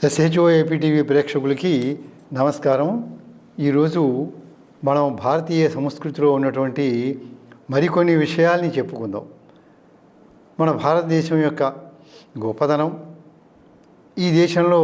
SHO APTV ప్రేక్షకులకి నమస్కారం. ఈరోజు మనం భారతీయ సంస్కృతిలో ఉన్నటువంటి మరికొన్ని విషయాల్ని చెప్పుకుందాం. మన భారతదేశం యొక్క గొప్పదనం, ఈ దేశంలో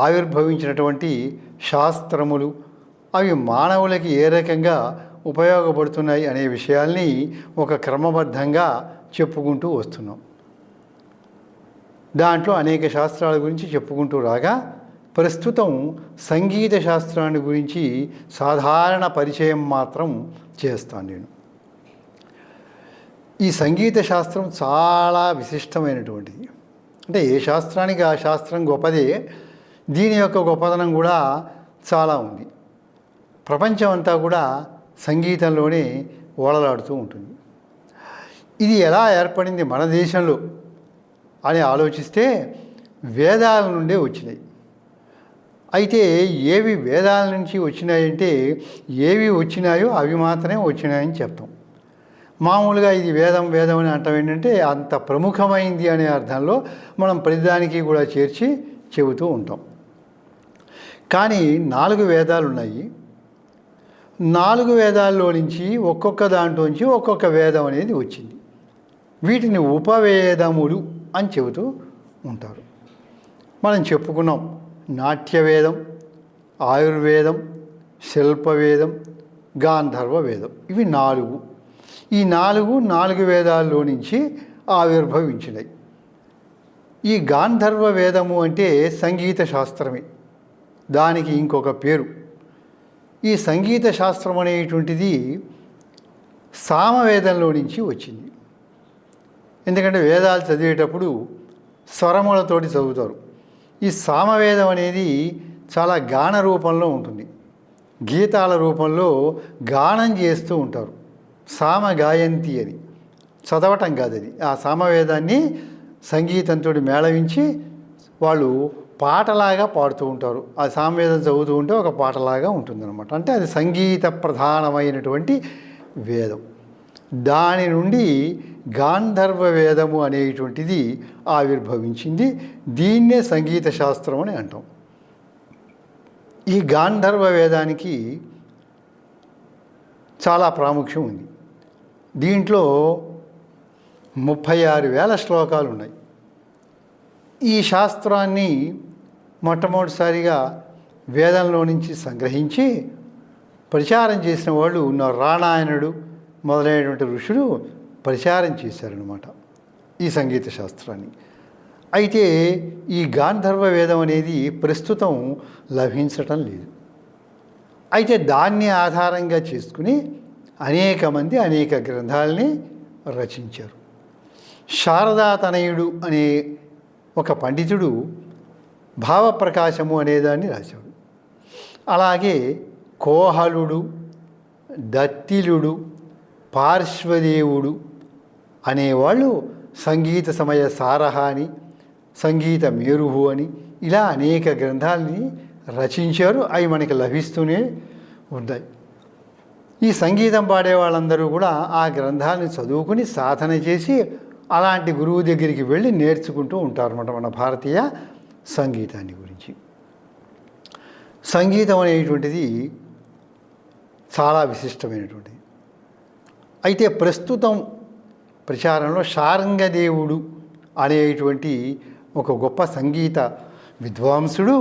ఆవిర్భవించినటువంటి శాస్త్రములు అవి మానవులకి ఏ రకంగా ఉపయోగపడుతున్నాయి అనే విషయాల్ని ఒక క్రమబద్ధంగా చెప్పుకుంటూ వస్తున్నాం. దాంట్లో అనేక శాస్త్రాల గురించి చెప్పుకుంటూ రాగా ప్రస్తుతం సంగీత శాస్త్రాన్ని గురించి సాధారణ పరిచయం మాత్రం చేస్తాను నేను. ఈ సంగీత శాస్త్రం చాలా విశిష్టమైనటువంటిది. అంటే ఏ శాస్త్రానికి ఆ శాస్త్రం గొప్పదే, దీని యొక్క గొప్పదనం కూడా చాలా ఉంది. ప్రపంచం అంతా కూడా సంగీతంలోనే ఓలలాడుతూ ఉంటుంది. ఇది ఎలా ఏర్పడింది మన దేశంలో అని ఆలోచిస్తే వేదాల నుండే వచ్చినాయి. అయితే ఏవి వేదాల నుంచి వచ్చినాయంటే ఏవి వచ్చినాయో అవి మాత్రమే వచ్చినాయని చెప్తాం. మామూలుగా ఇది వేదం వేదం అని అంటాం. ఏంటంటే అంత ప్రముఖమైంది అనే అర్థంలో మనం ప్రతిదానికి కూడా చేర్చి చెబుతూ ఉంటాం. కానీ 4 వేదాలు ఉన్నాయి. 4 వేదాల్లో నుంచి ఒక్కొక్క దాంట్లోంచి ఒక్కొక్క వేదం అనేది వచ్చింది. వీటిని ఉపవేదములు అని చెబుతూ ఉంటారు. మనం చెప్పుకున్నాం నాట్యవేదం, ఆయుర్వేదం, శిల్పవేదం, గాంధర్వ వేదం. ఇవి 4. ఈ 4 వేదాల్లో నుంచి ఆవిర్భవించినాయి. ఈ గాంధర్వ వేదము అంటే సంగీత శాస్త్రమే, దానికి ఇంకొక పేరు. ఈ సంగీత శాస్త్రం అనేటువంటిది సామవేదంలో నుంచి వచ్చింది. ఎందుకంటే వేదాలు చదివేటప్పుడు స్వరములతోటి చదువుతారు. ఈ సామవేదం అనేది చాలా గాన రూపంలో ఉంటుంది. గీతాల రూపంలో గానం చేస్తూ ఉంటారు. సామ గాయంతి అని చదవటం కాదు అది. ఆ సామవేదాన్ని సంగీతంతో మేళవించి వాళ్ళు పాటలాగా పాడుతూ ఉంటారు. ఆ సామవేదం చదువుతూ ఉంటే ఒక పాటలాగా ఉంటుందన్నమాట. అంటే అది సంగీత ప్రధానమైనటువంటి వేదం. దాని నుండి గాంధర్వ వేదము అనేటువంటిది ఆవిర్భవించింది. దీన్నే సంగీత శాస్త్రం అని అంటాం. ఈ గాంధర్వ వేదానికి చాలా ప్రాముఖ్యం ఉంది. దీంట్లో 36,000 శ్లోకాలు ఉన్నాయి. ఈ శాస్త్రాన్ని మొట్టమొదటిసారిగా వేదంలో నుంచి సంగ్రహించి ప్రచారం చేసిన వాళ్ళు రామాయణుడు మొదలైనటువంటి ఋషులు ప్రచారం చేశారనమాట ఈ సంగీత శాస్త్రాన్ని. అయితే ఈ గాంధర్వ వేదం అనేది ప్రస్తుతం లభించటం లేదు. అయితే దాన్ని ఆధారంగా చేసుకుని అనేక మంది అనేక గ్రంథాలని రచించారు. శారదాతనయుడు అనే ఒక పండితుడు భావప్రకాశము అనేదాన్ని రాశాడు. అలాగే కోహలుడు, దత్తిలుడు, పార్శ్వదేవుడు అనేవాళ్ళు సంగీత సమయ సారహ అని, సంగీత మేరుహు అని ఇలా అనేక గ్రంథాలని రచించారు. అవి మనకి లభిస్తూనే ఉన్నాయి. ఈ సంగీతం పాడే వాళ్ళందరూ కూడా ఆ గ్రంథాలను చదువుకుని సాధన చేసి అలాంటి గురువు దగ్గరికి వెళ్ళి నేర్చుకుంటూ ఉంటారన్నమాట మన భారతీయ సంగీతాన్ని గురించి. సంగీతం అనేటువంటిది చాలా విశిష్టమైనటువంటిది. అయితే ప్రస్తుతం ప్రచారంలో శార్ంగదేవుడు అనేటువంటి ఒక గొప్ప సంగీత విద్వాంసుడు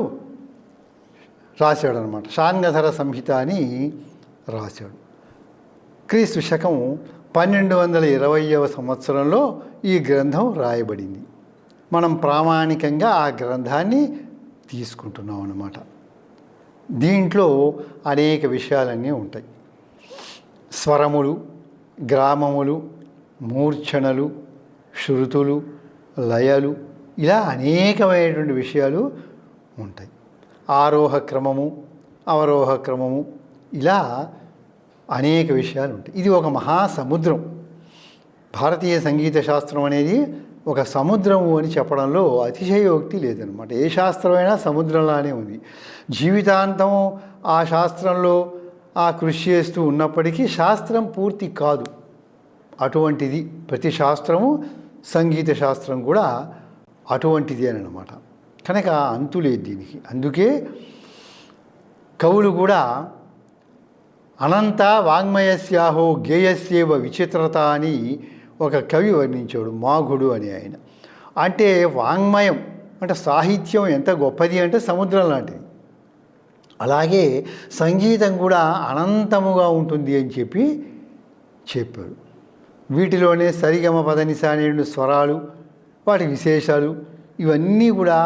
రాశాడు అనమాట. శార్ంగధర సంహిత అని రాశాడు. క్రీస్తు శకం 1220వ సంవత్సరంలో ఈ గ్రంథం రాయబడింది. మనం ప్రామాణికంగా ఆ గ్రంథాన్ని తీసుకుంటున్నాం అన్నమాట. దీంట్లో అనేక విషయాలన్నీ ఉంటాయి. స్వరములు, గ్రామములు, మూర్ఛనలు, శృతులు, లయలు ఇలా అనేకమైనటువంటి విషయాలు ఉంటాయి. ఆరోహ క్రమము, అవరోహ క్రమము ఇలా అనేక విషయాలు ఉంటాయి. ఇది ఒక మహాసముద్రం. భారతీయ సంగీత శాస్త్రం అనేది ఒక సముద్రము అని చెప్పడంలో అతిశయోక్తి లేదనమాట. ఏ శాస్త్రమైనా సముద్రంలానే ఉంది. జీవితాంతం ఆ శాస్త్రంలో ఆ కృషి చేస్తూ ఉన్నప్పటికీ శాస్త్రం పూర్తి కాదు. అటువంటిది ప్రతి శాస్త్రము, సంగీత శాస్త్రం కూడా అటువంటిది అని అన్నమాట. కనుక అంతులేదు దీనికి. అందుకే కవులు కూడా అనంత వాంగ్మయస్యాహో గేయస్యేవ విచిత్రత అని ఒక కవి వర్ణించాడు, మాఘుడు అని ఆయన. అంటే వాంగ్మయం అంటే సాహిత్యం ఎంత గొప్పది అంటే సముద్రం లాంటిది. అలాగే సంగీతం కూడా అనంతముగా ఉంటుంది అని చెప్పాడు. వీటిలోనే సరిగమ పదనిసానేడు స్వరాలు, వాటి విశేషాలు ఇవన్నీ కూడా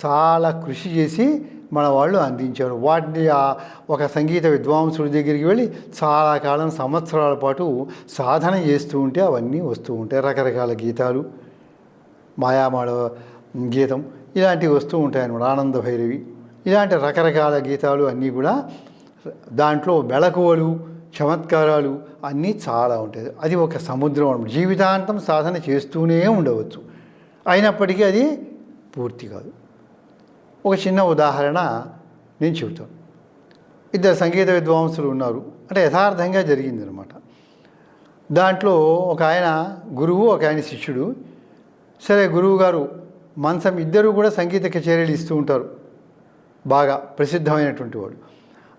చాలా కృషి చేసి మన వాళ్ళు అందించారు. వాటిని ఒక సంగీత విద్వాంసుడి దగ్గరికి వెళ్ళి చాలా కాలం సంవత్సరాల పాటు సాధన చేస్తూ ఉంటే అవన్నీ వస్తూ ఉంటాయి. రకరకాల గీతాలు, మాయామాడ గీతం ఇలాంటివి వస్తూ ఉంటాయి అన్నమాట. ఆనంద భైరవి ఇలాంటి రకరకాల గీతాలు అన్నీ కూడా దాంట్లో మెళకువలు, చమత్కారాలు అన్నీ చాలా ఉంటాయి. అది ఒక సముద్రం అన్నమాట. జీవితాంతం సాధన చేస్తూనే ఉండవచ్చు, అయినప్పటికీ అది పూర్తి కాదు. ఒక చిన్న ఉదాహరణ నేను చెబుతాను. ఇద్దరు సంగీత విద్వాంసులు ఉన్నారు, అంటే యథార్థంగా జరిగిందనమాట. దాంట్లో ఒక ఆయన గురువు, ఒక ఆయన శిష్యుడు. సరే, గురువు గారు మంచం, ఇద్దరు కూడా సంగీత కచేరీలు ఇస్తూ ఉంటారు, బాగా ప్రసిద్ధమైనటువంటి వాడు.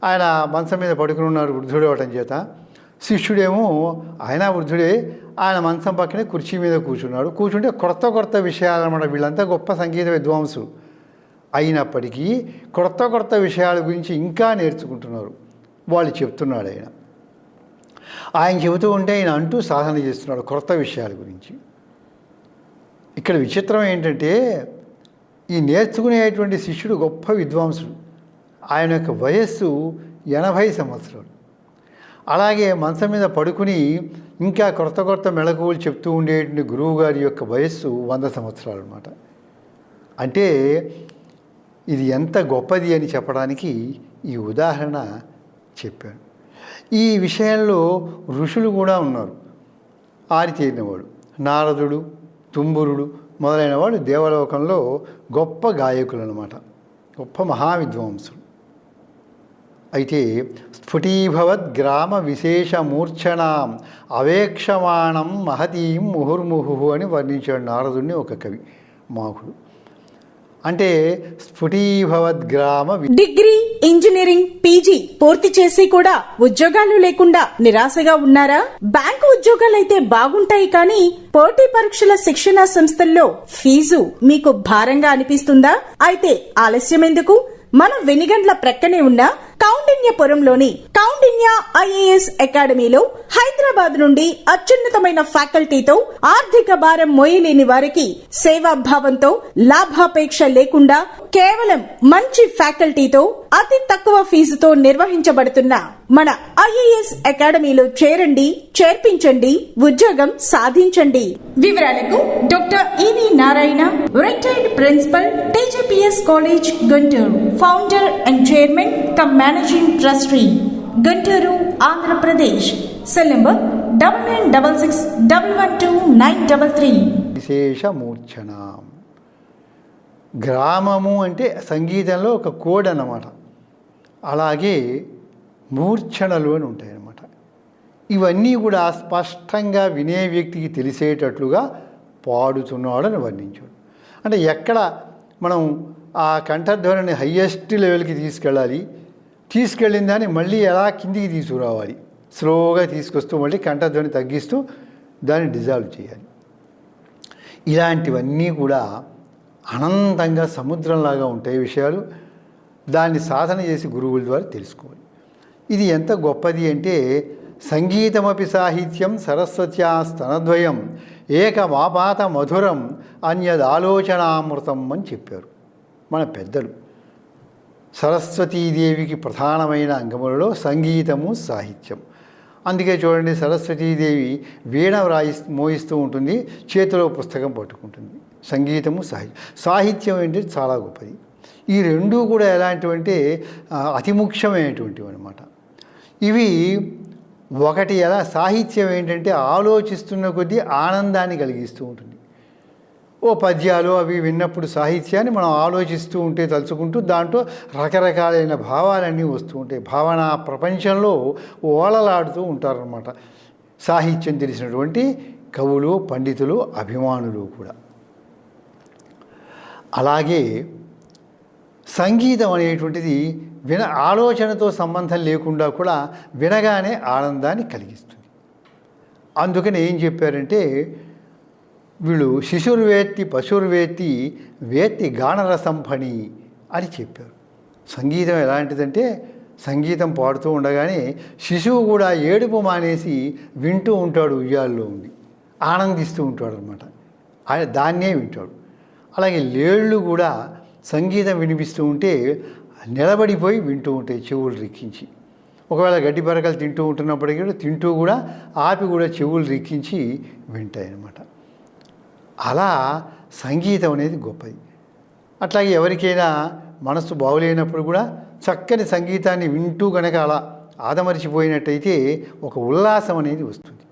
ఆయన మంచం మీద పడుకుని ఉన్నారు, వృద్ధుడు అవటం చేత. శిష్యుడేమో ఆయన వృద్ధుడే, ఆయన మంచం పక్కనే కుర్చీ మీద కూర్చున్నాడు. కూర్చుంటే కొత్త విషయాలన్నమాట. వీళ్ళంతా గొప్ప సంగీత విద్వాంసులు అయినప్పటికీ కొత్త విషయాల గురించి ఇంకా నేర్చుకుంటున్నారు. వాళ్ళు చెప్తున్నాడు ఆయన చెబుతూ ఉంటే ఆయన అంటూ సాధన చేస్తున్నాడు కొత్త విషయాల గురించి. ఇక్కడ విచిత్రం ఏంటంటే, ఈ నేర్చుకునేటువంటి శిష్యుడు గొప్ప విద్వాంసుడు. ఆయన యొక్క వయస్సు 80 సంవత్సరాలు. అలాగే మంచం మీద పడుకుని ఇంకా కొత్త మెళకువలు చెప్తూ ఉండేటువంటి గురువు గారి యొక్క వయస్సు 100 సంవత్సరాలు అన్నమాట. అంటే ఇది ఎంత గొప్పది అని చెప్పడానికి ఈ ఉదాహరణ చెప్పాను. ఈ విషయంలో ఋషులు కూడా ఉన్నారు, ఆరితేరినవాడు. నారదుడు, తుంబురుడు మొదలైన వాడు దేవలోకంలో గొప్ప గాయకులు అన్నమాట, గొప్ప మహావిద్వాంసులు. అయితే స్ఫుటీభవద్ గ్రామ విశేషమూర్ఛనాం అవేక్షమాణం మహతీం ముహుర్ముహు అని వర్ణించాడు నారదుడిని ఒక కవి, మాఘుడు. అంటే స్ఫుటీభవద్ గ్రామ డిగ్రీ, ఇంజనీరింగ్, పీజీ పూర్తి చేసి కూడా ఉద్యోగాలు లేకుండా నిరాశగా ఉన్నారా? బ్యాంకు ఉద్యోగాలైతే బాగుంటాయి, కానీ పోటీ పరీక్షల శిక్షణా సంస్థల్లో ఫీజు మీకు భారంగా అనిపిస్తుందా? అయితే ఆలస్యం ఎందుకు? మన వెనిగండ్ల ప్రక్కనే ఉన్న కౌండిన్యపురంలోని కౌండిన్య ఐఏఎస్ అకాడమీలో హైదరాబాద్ నుండి అత్యున్నతమైన ఫ్యాకల్టీతో ఆర్థిక భారం మోయలేని వారికి సేవాభావంతో లాభాపేక్ష లేకుండా కేవలం మంచి ఫ్యాకల్టీతో అతి తక్కువ ఫీజుతో నిర్వహించబడుతున్న మన ఐఏఎస్ అకాడమీలో చేరండి, చేర్పించండి, ఉద్యోగం సాధించండి. వివరాలకు doctor E V Narayana, retired principal, TGPS college, Guntur, founder and chairman cum managing trustee, Guntur, Andhra Pradesh. Cell number 9966112933. విశేషమూర్ఛన. గ్రామము అంటే సంగీతంలో ఒక కోడ్ అన్నమాట. అలాగే మూర్ఛనలు అని ఉంటాయన్నమాట. ఇవన్నీ కూడా స్పష్టంగా వినే వ్యక్తికి తెలిసేటట్లుగా పాడుతున్నాడని వర్ణించాడు. అంటే ఎక్కడ మనం ఆ కంఠధ్వనిని హయ్యెస్ట్ లెవెల్కి తీసుకెళ్ళిన దాన్ని మళ్ళీ ఎలా కిందికి తీసుకురావాలి, స్లోగా తీసుకొస్తూ మళ్ళీ కంఠధ్వని తగ్గిస్తూ దాన్ని డిజాల్వ్ చేయాలి. ఇలాంటివన్నీ కూడా అనంతంగా సముద్రంలాగా ఉంటాయి విషయాలు. దాన్ని సాధన చేసి గురువుల ద్వారా తెలుసుకోవాలి. ఇది ఎంత గొప్పది అంటే, సంగీతమపి సాహిత్యం సరస్వత్యా స్తనద్వయం ఏకమాపాత మధురం అన్యదాలోచనామృతం అని చెప్పారు మన పెద్దలు. సరస్వతీదేవికి ప్రధానమైన అంగములలో సంగీతము, సాహిత్యం. అందుకే చూడండి, సరస్వతీదేవి వీణ మోయిస్తూ ఉంటుంది, చేతిలో పుస్తకం పట్టుకుంటుంది. సంగీతము, సాహిత్యం ఏంటంటే చాలా గొప్పది. ఈ రెండూ కూడా ఎలాంటివంటే అతి ముఖ్యమైనటువంటివి అన్నమాట. ఇవి ఒకటి ఎలా సాహిత్యం ఏంటంటే ఆలోచిస్తున్న కొద్దీ ఆనందాన్ని కలిగిస్తూ ఉంటుంది. ఓ పద్యాలు అవి విన్నప్పుడు సాహిత్యాన్ని మనం ఆలోచిస్తూ ఉంటే, తలుచుకుంటూ దాంట్లో రకరకాలైన భావాలన్నీ వస్తూ ఉంటాయి. భావనా ప్రపంచంలో ఓలలాడుతూ ఉంటారన్నమాట సాహిత్యం తెలిసినటువంటి కవులు, పండితులు, అభిమానులు కూడా. అలాగే సంగీతం అనేటువంటిది ఆలోచనతో సంబంధం లేకుండా కూడా వినగానే ఆనందాన్ని కలిగిస్తుంది. అందుకని ఏం చెప్పారంటే వీళ్ళు శిశుర్వేత్తి పశుర్వేత్తి వేత్తి గానరసంఫణి అని చెప్పారు. సంగీతం ఎలాంటిదంటే సంగీతం పాడుతూ ఉండగానే శిశువు కూడా ఏడుపు మానేసి వింటూ ఉంటాడు, ఉయ్యాల్లో ఉండి ఆనందిస్తూ ఉంటాడు అనమాట. దాన్నే వింటాడు. అలాగే లేళ్ళు కూడా సంగీతం వినిపిస్తూ ఉంటే నిలబడిపోయి వింటూ ఉంటాయి చెవులు రిక్కించి. ఒకవేళ గడ్డి పరకలు తింటూ ఉంటున్నప్పటికీ కూడా తింటూ కూడా ఆపి కూడా చెవులు రిక్కించి వింటాయి అన్నమాట. అలా సంగీతం అనేది గొప్పది. అట్లాగే ఎవరికైనా మనసు బాగులేనప్పుడు కూడా చక్కని సంగీతాన్ని వింటూ కనుక అలా ఆదమరిచిపోయినట్టయితే ఒక ఉల్లాసం అనేది వస్తుంది.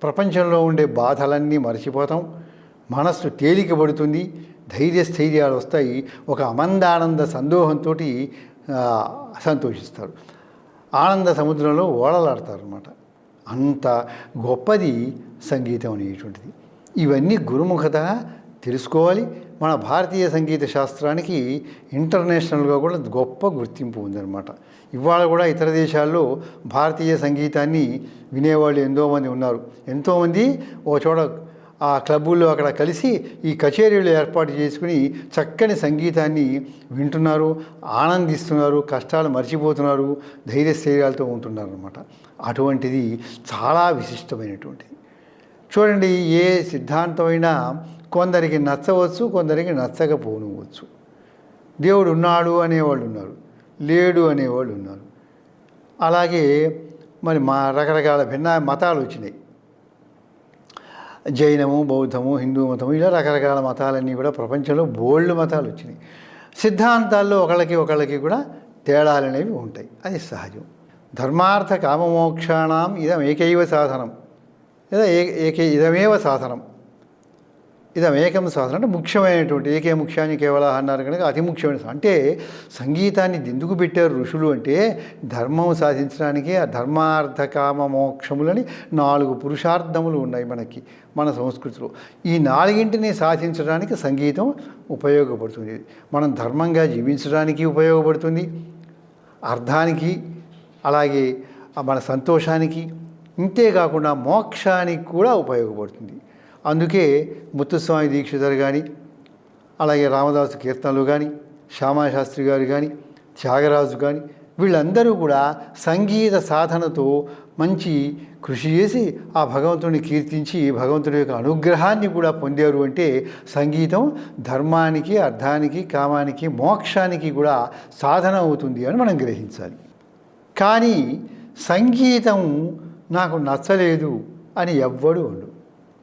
ప్రపంచంలో ఉండే బాధలన్నీ మర్చిపోతాం, మనస్సు తేలికబడుతుంది, ధైర్యస్థైర్యాలు వస్తాయి, ఒక అమందానంద సందోహంతో సంతోషిస్తారు, ఆనంద సముద్రంలో ఓడలాడతారు అన్నమాట. అంత గొప్పది సంగీతం అనేటువంటిది. ఇవన్నీ గురుముఖత తెలుసుకోవాలి. మన భారతీయ సంగీత శాస్త్రానికి ఇంటర్నేషనల్గా కూడా గొప్ప గుర్తింపు ఉందన్నమాట. ఇవాళ కూడా ఇతర దేశాల్లో భారతీయ సంగీతాన్ని వినేవాళ్ళు ఎంతోమంది ఉన్నారు. ఎంతోమంది ఓ చోట ఆ క్లబ్బుల్లో అక్కడ కలిసి ఈ కచేరీలు ఏర్పాటు చేసుకుని చక్కని సంగీతాన్ని వింటున్నారు, ఆనందిస్తున్నారు, కష్టాలు మర్చిపోతున్నారు, ధైర్యస్థైర్యాలతో ఉంటున్నారు అన్నమాట. అటువంటిది చాలా విశిష్టమైనటువంటిది. చూడండి, ఏ సిద్ధాంతమైనా కొందరికి నచ్చవచ్చు, కొందరికి నచ్చకపోవచ్చు. దేవుడు ఉన్నాడు అనేవాళ్ళు ఉన్నారు, లేడు అనేవాళ్ళు ఉన్నారు. అలాగే మరి రకరకాల భిన్న మతాలు వచ్చినాయి. జైనము, బౌద్ధము, హిందూ మతము, ఇలా రకరకాల మతాలన్నీ కూడా ప్రపంచంలో బోల్డ్ మతాలు వచ్చినాయి. సిద్ధాంతాల్లో ఒకళ్ళకి కూడా తేడాలు అనేవి ఉంటాయి, అది సహజం. ధర్మార్థ కామమోక్షాణం ఇదమేకైవ సాధనం, లేదా ఇదమేవ సాధనం, ఇదమేకం సాధనం అంటే ముఖ్యమైనటువంటి ఏకే ముఖ్యాన్ని కేవలం అన్నారు కనుక అతి ముఖ్యమైన. అంటే సంగీతాన్ని ఎందుకు పెట్టారు ఋషులు అంటే ధర్మం సాధించడానికి. ఆ ధర్మార్థ కామ మోక్షములని 4 పురుషార్థములు ఉన్నాయి మన సంస్కృతిలో. ఈ 4ంటిని సాధించడానికి సంగీతం ఉపయోగపడుతుంది. మనం ధర్మంగా జీవించడానికి ఉపయోగపడుతుంది, అర్థానికి, అలాగే మన సంతోషానికి, ఇంతేకాకుండా మోక్షానికి కూడా ఉపయోగపడుతుంది. అందుకే ముత్తుస్వామి దీక్షితర్ కానీ, అలాగే రామదాసు కీర్తనలు కానీ, శ్యామాశాస్త్రి గారు కానీ, త్యాగరాజు కానీ, వీళ్ళందరూ కూడా సంగీత సాధనతో మంచి కృషి చేసి ఆ భగవంతుడిని కీర్తించి భగవంతుడి యొక్క అనుగ్రహాన్ని కూడా పొందారు. అంటే సంగీతం ధర్మానికి, అర్థానికి, కామానికి, మోక్షానికి కూడా సాధన అవుతుంది అని మనం గ్రహించాలి. కానీ సంగీతం నాకు నచ్చలేదు అని ఎవ్వడు ఉండు.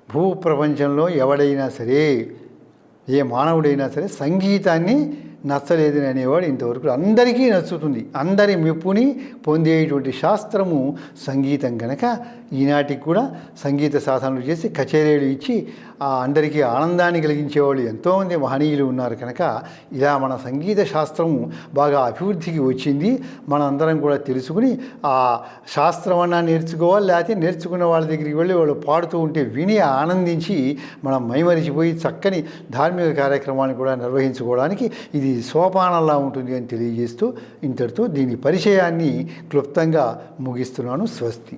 భూప్రపంచంలో ఎవడైనా సరే, ఏ మానవుడైనా సరే సంగీతాన్ని నచ్చలేదని అనేవాడు ఇంతవరకు. అందరికీ నచ్చుతుంది, అందరి మెప్పుని పొందేటువంటి శాస్త్రము సంగీతం కనుక ఈనాటికి కూడా సంగీత సాధనలు చేసి కచేరీలు ఇచ్చి అందరికీ ఆనందాన్ని కలిగించేవాళ్ళు ఎంతోమంది మహనీయులు ఉన్నారు. కనుక ఇలా మన సంగీత శాస్త్రము బాగా అభివృద్ధికి వచ్చింది. మనందరం కూడా తెలుసుకుని ఆ శాస్త్రం అన్నా నేర్చుకోవాలి, లేకపోతే నేర్చుకున్న వాళ్ళ దగ్గరికి వెళ్ళి వాళ్ళు పాడుతూ ఉంటే విని ఆనందించి మనం మైమరిచిపోయి చక్కని ధార్మిక కార్యక్రమాన్ని కూడా నిర్వహించుకోవడానికి ఇది సోపానంలా ఉంటుంది అని తెలియజేస్తూ ఇంతటితో దీని పరిచయాన్ని క్లుప్తంగా ముగిస్తున్నాను. స్వస్తి.